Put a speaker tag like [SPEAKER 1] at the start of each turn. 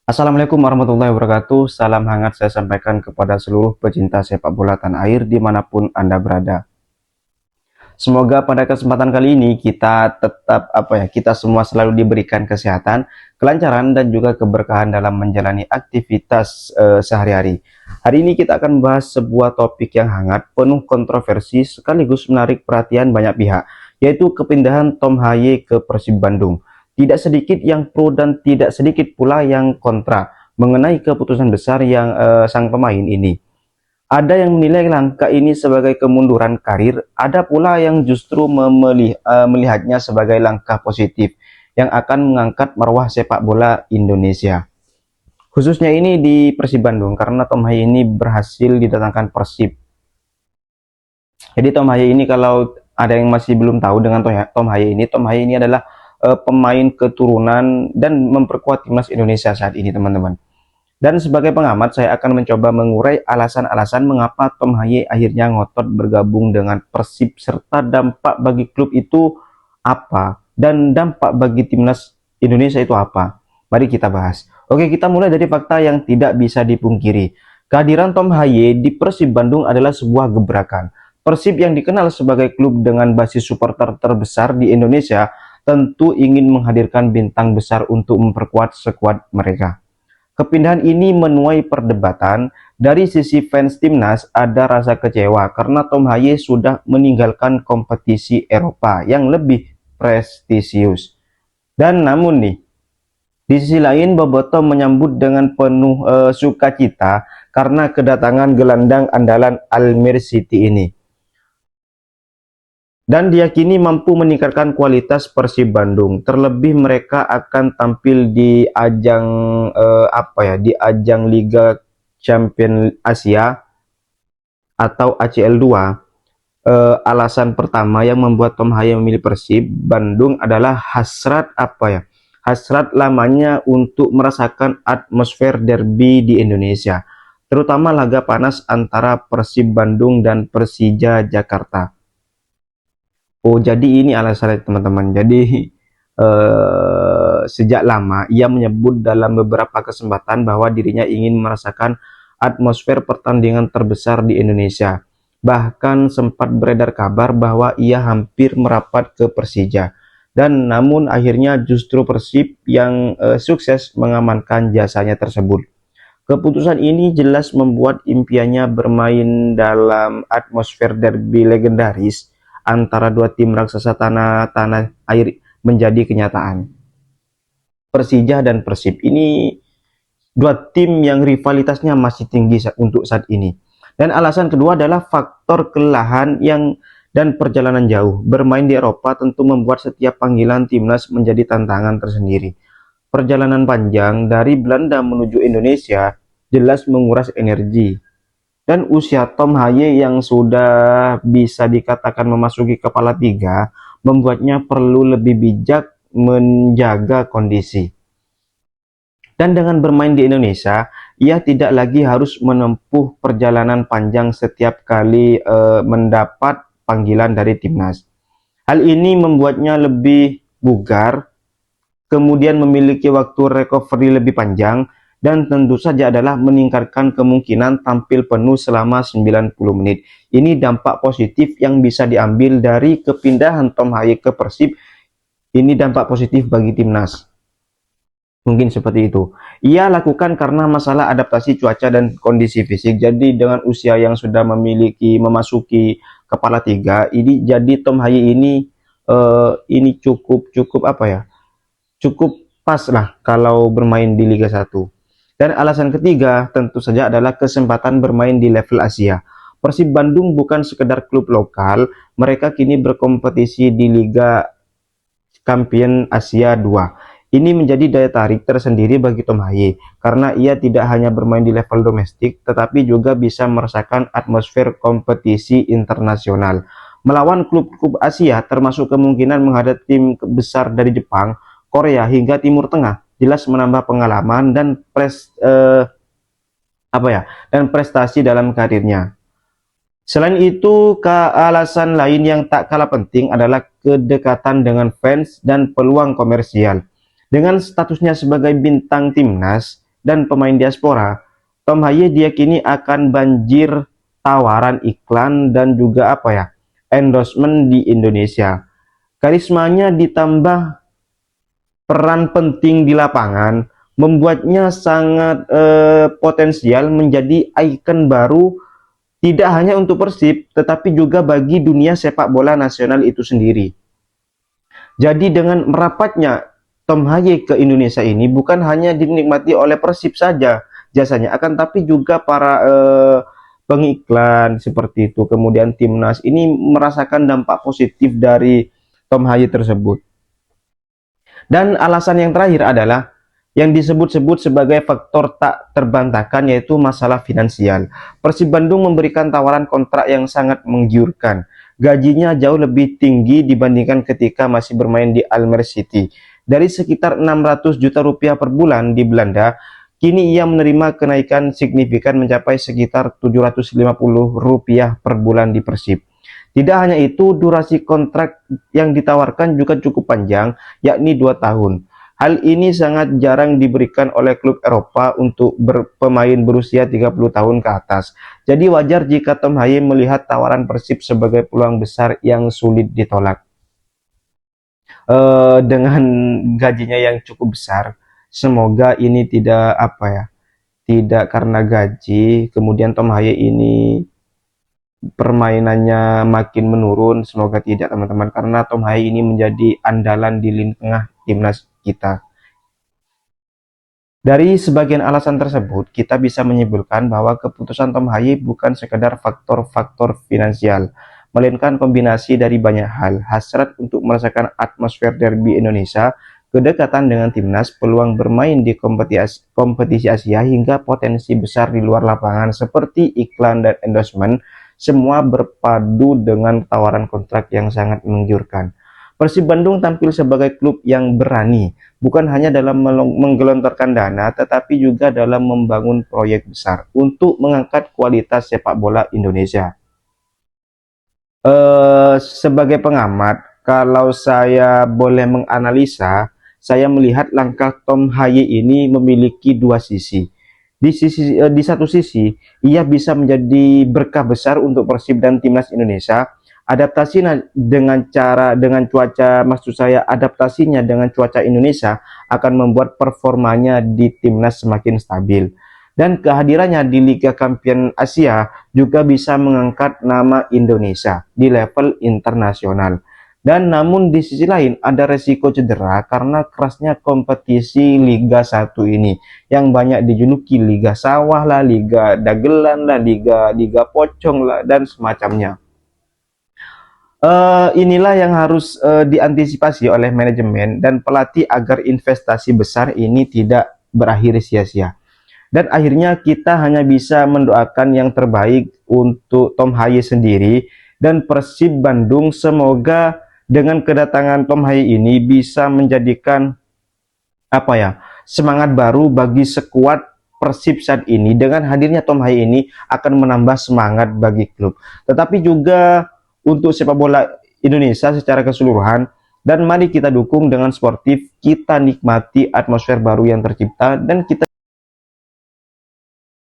[SPEAKER 1] Assalamualaikum warahmatullahi wabarakatuh. Salam hangat saya sampaikan kepada seluruh pecinta sepak bola tanah air dimanapun Anda berada. Semoga pada kesempatan kali ini kita tetap kita semua selalu diberikan kesehatan, kelancaran dan juga keberkahan dalam menjalani aktivitas sehari-hari. Hari ini kita akan membahas sebuah topik yang hangat, penuh kontroversi sekaligus menarik perhatian banyak pihak, yaitu kepindahan Tom Haye ke Persib Bandung. Tidak sedikit yang pro dan tidak sedikit pula yang kontra mengenai keputusan besar yang sang pemain ini. Ada yang menilai langkah ini sebagai kemunduran karir, ada pula yang justru melihatnya sebagai langkah positif yang akan mengangkat marwah sepak bola Indonesia. Khususnya ini di Persib Bandung karena Tom Haye ini berhasil didatangkan Persib. Jadi Tom Haye ini, kalau ada yang masih belum tahu dengan Tom Haye ini adalah pemain keturunan dan memperkuat timnas Indonesia saat ini, teman-teman. Dan sebagai pengamat, saya akan mencoba mengurai alasan-alasan mengapa Tom Haye akhirnya ngotot bergabung dengan Persib, serta dampak bagi klub itu apa, dan dampak bagi timnas Indonesia itu apa. Mari kita bahas. Oke, kita mulai dari fakta yang tidak bisa dipungkiri. Kehadiran Tom Haye di Persib Bandung adalah sebuah gebrakan. Persib yang dikenal sebagai klub dengan basis supporter terbesar di Indonesia tentu ingin menghadirkan bintang besar untuk memperkuat skuad mereka. Kepindahan ini menuai perdebatan. Dari sisi fans timnas ada rasa kecewa karena Tom Haye sudah meninggalkan kompetisi Eropa yang lebih prestisius. Dan namun nih, di sisi lain Boboto menyambut dengan penuh sukacita karena kedatangan gelandang andalan Almere City ini. Dan diyakini mampu meningkatkan kualitas Persib Bandung. Terlebih mereka akan tampil di ajang di ajang Liga Champion Asia atau ACL 2. Alasan pertama yang membuat Tom Haye memilih Persib Bandung adalah hasrat lamanya untuk merasakan atmosfer derby di Indonesia, terutama laga panas antara Persib Bandung dan Persija Jakarta. Oh, jadi ini alasannya, teman-teman. Jadi sejak lama ia menyebut dalam beberapa kesempatan bahwa dirinya ingin merasakan atmosfer pertandingan terbesar di Indonesia. Bahkan sempat beredar kabar bahwa ia hampir merapat ke Persija. Dan namun akhirnya justru Persib yang sukses mengamankan jasanya tersebut. Keputusan ini jelas membuat impiannya bermain dalam atmosfer derby legendaris antara dua tim raksasa tanah air menjadi kenyataan. Persija dan Persib ini dua tim yang rivalitasnya masih tinggi untuk saat ini. Dan alasan kedua adalah faktor kelelahan dan perjalanan jauh. Bermain di Eropa tentu membuat setiap panggilan timnas menjadi tantangan tersendiri. Perjalanan panjang dari Belanda menuju Indonesia jelas menguras energi. Dan usia Tom Haye yang sudah bisa dikatakan memasuki kepala tiga membuatnya perlu lebih bijak menjaga kondisi. Dan dengan bermain di Indonesia, ia tidak lagi harus menempuh perjalanan panjang setiap kali mendapat panggilan dari timnas. Hal ini membuatnya lebih bugar, kemudian memiliki waktu recovery lebih panjang, dan tentu saja adalah meningkatkan kemungkinan tampil penuh selama 90 menit. Ini dampak positif yang bisa diambil dari kepindahan Tom Haye ke Persib. Ini dampak positif bagi timnas. Mungkin seperti itu. Ia lakukan karena masalah adaptasi cuaca dan kondisi fisik. Jadi dengan usia yang sudah memasuki kepala tiga, ini jadi Tom Haye ini cukup cukup pas lah kalau bermain di Liga 1. Dan alasan ketiga tentu saja adalah kesempatan bermain di level Asia. Persib Bandung bukan sekedar klub lokal, mereka kini berkompetisi di Liga Champion Asia 2. Ini menjadi daya tarik tersendiri bagi Tom Haye, karena ia tidak hanya bermain di level domestik, tetapi juga bisa merasakan atmosfer kompetisi internasional. Melawan klub-klub Asia, termasuk kemungkinan menghadapi tim besar dari Jepang, Korea, hingga Timur Tengah, jelas menambah pengalaman dan prestasi dalam karirnya. Selain itu, alasan lain yang tak kalah penting adalah kedekatan dengan fans dan peluang komersial. Dengan statusnya sebagai bintang timnas, dan pemain diaspora, Tom Haye diyakini akan banjir tawaran iklan dan juga endorsement di Indonesia. Karismanya ditambah peran penting di lapangan membuatnya sangat potensial menjadi ikon baru tidak hanya untuk Persib tetapi juga bagi dunia sepak bola nasional itu sendiri. Jadi dengan merapatnya Tom Haye ke Indonesia ini bukan hanya dinikmati oleh Persib saja jasanya, akan tapi juga para pengiklan seperti itu, kemudian timnas ini merasakan dampak positif dari Tom Haye tersebut. Dan alasan yang terakhir adalah yang disebut-sebut sebagai faktor tak terbantahkan, yaitu masalah finansial. Persib Bandung memberikan tawaran kontrak yang sangat menggiurkan. Gajinya jauh lebih tinggi dibandingkan ketika masih bermain di Almere City. Dari sekitar 600 juta rupiah per bulan di Belanda, kini ia menerima kenaikan signifikan mencapai sekitar 750 rupiah per bulan di Persib. Tidak hanya itu, durasi kontrak yang ditawarkan juga cukup panjang, yakni 2 tahun. Hal ini sangat jarang diberikan oleh klub Eropa untuk pemain berusia 30 tahun ke atas. Jadi wajar jika Tom Haye melihat tawaran Persib sebagai peluang besar yang sulit ditolak. Dengan gajinya yang cukup besar, semoga ini tidak karena gaji, kemudian Tom Haye ini permainannya makin menurun. Semoga tidak, teman-teman, karena Tom Haye ini menjadi andalan di lini tengah timnas kita. Dari sebagian alasan tersebut, kita bisa menyimpulkan bahwa keputusan Tom Haye bukan sekedar faktor-faktor finansial, melainkan kombinasi dari banyak hal: hasrat untuk merasakan atmosfer derby Indonesia, kedekatan dengan timnas, peluang bermain di kompetisi Asia, hingga potensi besar di luar lapangan seperti iklan dan endorsement. Semua berpadu dengan tawaran kontrak yang sangat menggiurkan. Persib Bandung tampil sebagai klub yang berani, bukan hanya dalam menggelontorkan dana, tetapi juga dalam membangun proyek besar untuk mengangkat kualitas sepak bola Indonesia. Sebagai pengamat, kalau saya boleh menganalisa, saya melihat langkah Tom Haye ini memiliki dua sisi. Di satu sisi, ia bisa menjadi berkah besar untuk Persib dan timnas Indonesia. Adaptasinya dengan cuaca Indonesia akan membuat performanya di timnas semakin stabil. Dan kehadirannya di Liga Champions Asia juga bisa mengangkat nama Indonesia di level internasional. Dan namun di sisi lain ada resiko cedera karena kerasnya kompetisi Liga 1 ini yang banyak dijuluki Liga Sawah lah, Liga Dagelan lah, Liga Pocong lah, dan semacamnya. Inilah yang harus diantisipasi oleh manajemen dan pelatih agar investasi besar ini tidak berakhir sia-sia. Dan akhirnya kita hanya bisa mendoakan yang terbaik untuk Tom Haye sendiri dan Persib Bandung. Semoga dengan kedatangan Tom Haye ini bisa menjadikan semangat baru bagi skuad Persib saat ini. Dengan hadirnya Tom Haye ini akan menambah semangat bagi klub, tetapi juga untuk sepak bola Indonesia secara keseluruhan. Dan mari kita dukung dengan sportif, kita nikmati atmosfer baru yang tercipta, dan kita